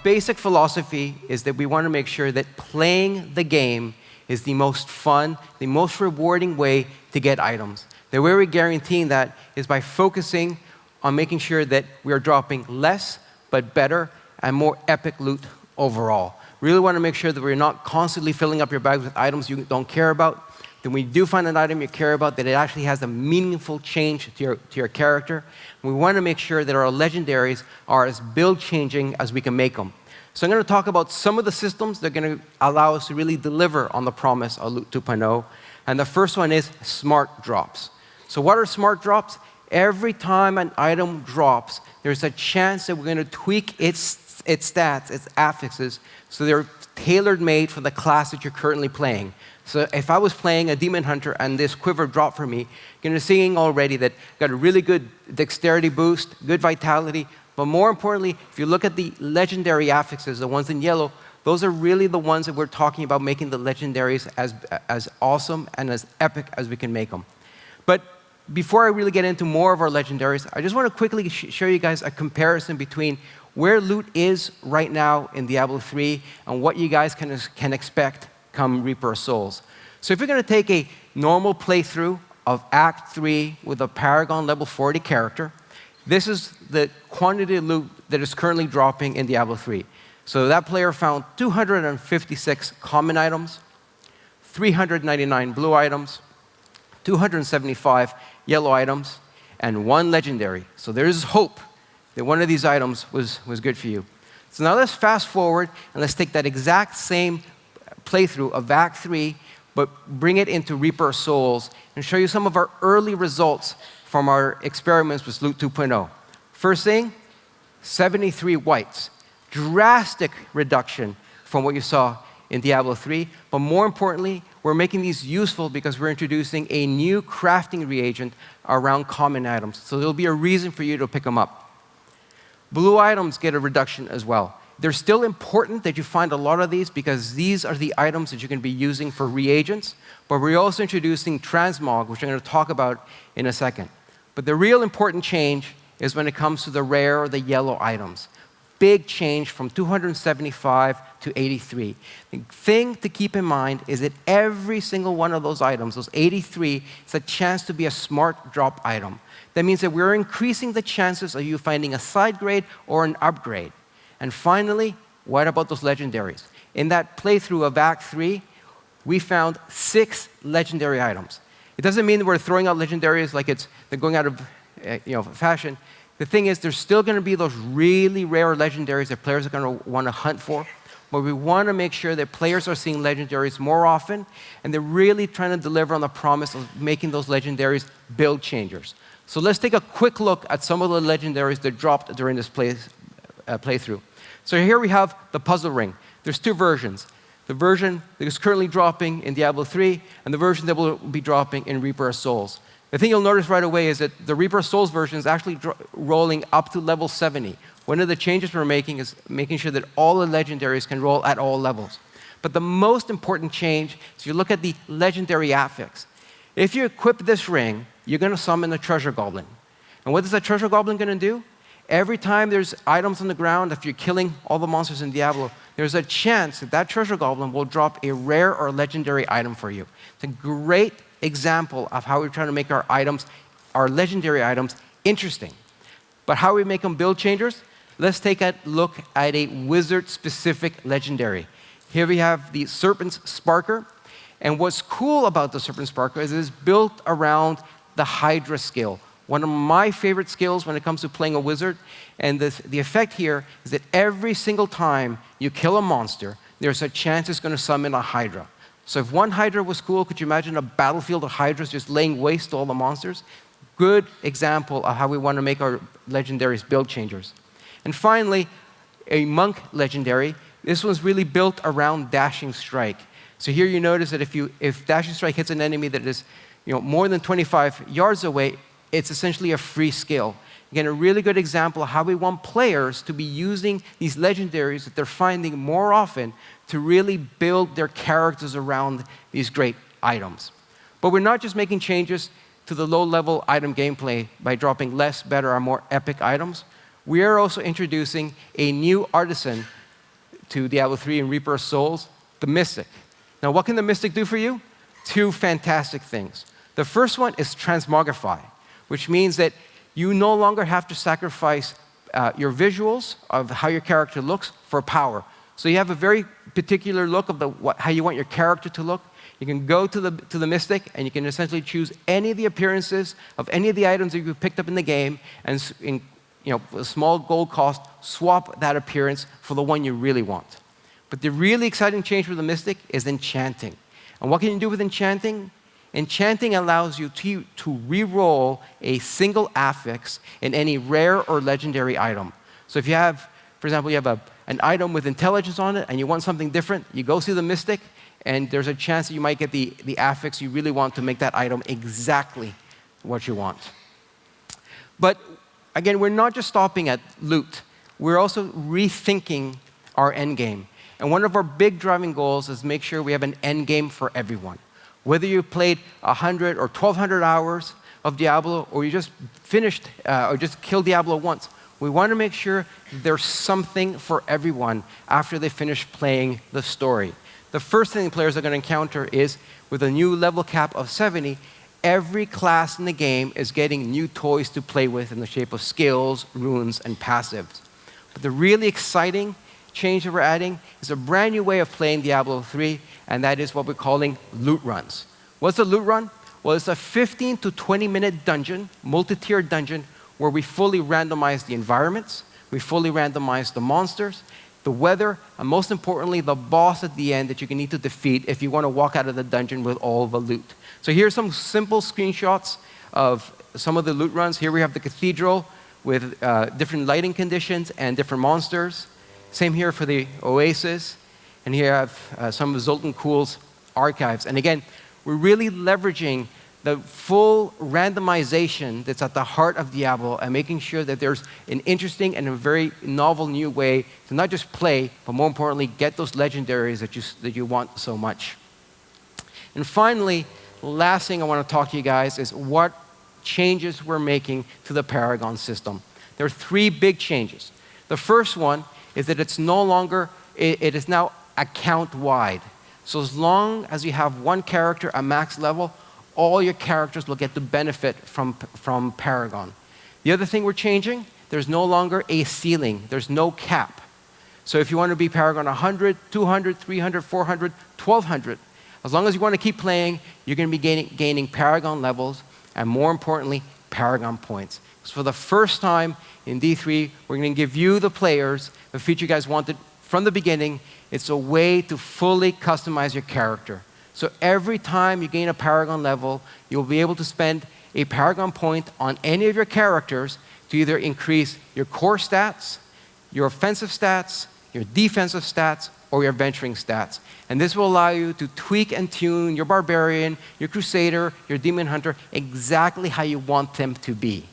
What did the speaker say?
basic philosophy is that we want to make sure that playing the game is the most fun, the most rewarding way to get items. The way we're guaranteeing that is by focusing on making sure that we are dropping less, but better, and more epic loot overall. Really want to make sure that we're not constantly filling up your bags with items you don't care about. Then when you do find an item you care about, that it actually has a meaningful change to your character. And we want to make sure that our legendaries are as build-changing as we can make them. So I'm going to talk about some of the systems that are going to allow us to really deliver on the promise of Loot 2.0. And the first one is smart drops. So what are smart drops? Every time an item drops, there's a chance that we're going to tweak its stats, its affixes, so they're tailor-made for the class that you're currently playing. So if I was playing a Demon Hunter and this quiver dropped for me, you're going to see already that got a really good dexterity boost, good vitality, but more importantly, if you look at the legendary affixes, the ones in yellow, those are really the ones that we're talking about making the legendaries as awesome and as epic as we can make them. But before I really get into more of our legendaries, I just want to quickly show you guys a comparison between where loot is right now in Diablo 3 and what you guys can expect come Reaper of Souls. So if you're going to take a normal playthrough of Act 3 with a Paragon level 40 character, this is the quantity of loot that is currently dropping in Diablo 3. So that player found 256 common items, 399 blue items, 275 yellow items, and 1 legendary. So there is hope that one of these items was good for you. So now let's fast forward and let's take that exact same playthrough of Act 3, but bring it into Reaper of Souls and show you some of our early results from our experiments with Loot 2.0. First thing, 73 whites. Drastic reduction from what you saw in Diablo 3, but more importantly, we're making these useful because we're introducing a new crafting reagent around common items. So there'll be a reason for you to pick them up. Blue items get a reduction as well. They're still important that you find a lot of these because these are the items that you're going to be using for reagents, but we're also introducing transmog, which I'm going to talk about in a second. But the real important change is when it comes to the rare or the yellow items. Big change from 275 to 83. The thing to keep in mind is that every single one of those items, those 83, is a chance to be a smart drop item. That means that we're increasing the chances of you finding a side grade or an upgrade. And finally, what about those legendaries? In that playthrough of Act 3, we found 6 legendary items. It doesn't mean that we're throwing out legendaries like they're going out of fashion. The thing is, there's still going to be those really rare legendaries that players are going to want to hunt for, but we want to make sure that players are seeing legendaries more often, and they're really trying to deliver on the promise of making those legendaries build changers. So let's take a quick look at some of the legendaries that dropped during this playthrough. So here we have the puzzle ring. There's 2 versions. The version that is currently dropping in Diablo 3 and the version that will be dropping in Reaper of Souls. The thing you'll notice right away is that the Reaper of Souls version is actually rolling up to level 70. One of the changes we're making is making sure that all the legendaries can roll at all levels. But the most important change is if you look at the legendary affix. If you equip this ring, you're going to summon a treasure goblin. And what is that treasure goblin going to do? Every time there's items on the ground, if you're killing all the monsters in Diablo, there's a chance that that treasure goblin will drop a rare or legendary item for you. It's a great example of how we're trying to make our items, our legendary items, interesting. But how we make them build changers? Let's take a look at a wizard-specific legendary. Here we have the Serpent's Sparker. And what's cool about the Serpent's Sparker is it's built around the Hydra skill. One of my favorite skills when it comes to playing a wizard. And the effect here is that every single time you kill a monster, there's a chance it's going to summon a Hydra. So if one Hydra was cool, could you imagine a battlefield of Hydras just laying waste to all the monsters? Good example of how we want to make our legendaries build changers. And finally, a Monk legendary. This one's really built around Dashing Strike. So here you notice that if Dashing Strike hits an enemy that is more than 25 yards away, it's essentially a free skill. Again, a really good example of how we want players to be using these legendaries that they're finding more often to really build their characters around these great items. But we're not just making changes to the low-level item gameplay by dropping less, better, or more epic items. We are also introducing a new artisan to Diablo 3 and Reaper of Souls, the Mystic. Now, what can the Mystic do for you? Two fantastic things. The first one is transmogrify, which means that you no longer have to sacrifice your visuals of how your character looks for power. So you have a very particular look of how you want your character to look. You can go to the Mystic, and you can essentially choose any of the appearances of any of the items that you picked up in the game, and with a small gold cost, swap that appearance for the one you really want. But the really exciting change with the Mystic is enchanting. And what can you do with enchanting? Enchanting allows you to re-roll a single affix in any rare or legendary item. So if you have, for example, you have an item with intelligence on it, and you want something different, you go see the Mystic, and there's a chance that you might get the affix you really want to make that item exactly what you want. But again, we're not just stopping at loot. We're also rethinking our end game. And one of our big driving goals is make sure we have an end game for everyone. Whether you played 100 or 1,200 hours of Diablo, or you just finished or just killed Diablo once, we want to make sure there's something for everyone after they finish playing the story. The first thing players are going to encounter is, with a new level cap of 70, every class in the game is getting new toys to play with in the shape of skills, runes, and passives. But the really exciting change that we're adding is a brand new way of playing Diablo 3, and that is what we're calling loot runs. What's a loot run? Well, it's a 15 to 20-minute dungeon, multi-tiered dungeon, where we fully randomize the environments, we fully randomize the monsters, the weather, and most importantly, the boss at the end that you can need to defeat if you want to walk out of the dungeon with all the loot. So here's some simple screenshots of some of the loot runs. Here we have the cathedral with different lighting conditions and different monsters. Same here for the oasis. And here I have some of Zoltan Kuhl's archives. And again, we're really leveraging the full randomization that's at the heart of Diablo and making sure that there's an interesting and a very novel new way to not just play, but more importantly, get those legendaries that you want so much. And finally, the last thing I want to talk to you guys is what changes we're making to the Paragon system. There are three big changes. The first one is that it's no longer, it is now account-wide. So as long as you have one character at max level, all your characters will get to benefit from Paragon. The other thing we're changing, there's no longer a ceiling. There's no cap. So if you want to be Paragon 100, 200, 300, 400, 1,200, as long as you want to keep playing, you're going to be gaining Paragon levels, and more importantly, Paragon points. So for the first time in D3, we're going to give you, the players, the feature you guys wanted from the beginning. It's a way to fully customize your character. So every time you gain a Paragon level, you'll be able to spend a Paragon point on any of your characters to either increase your core stats, your offensive stats, your defensive stats, or your venturing stats. And this will allow you to tweak and tune your Barbarian, your Crusader, your Demon Hunter exactly how you want them to be.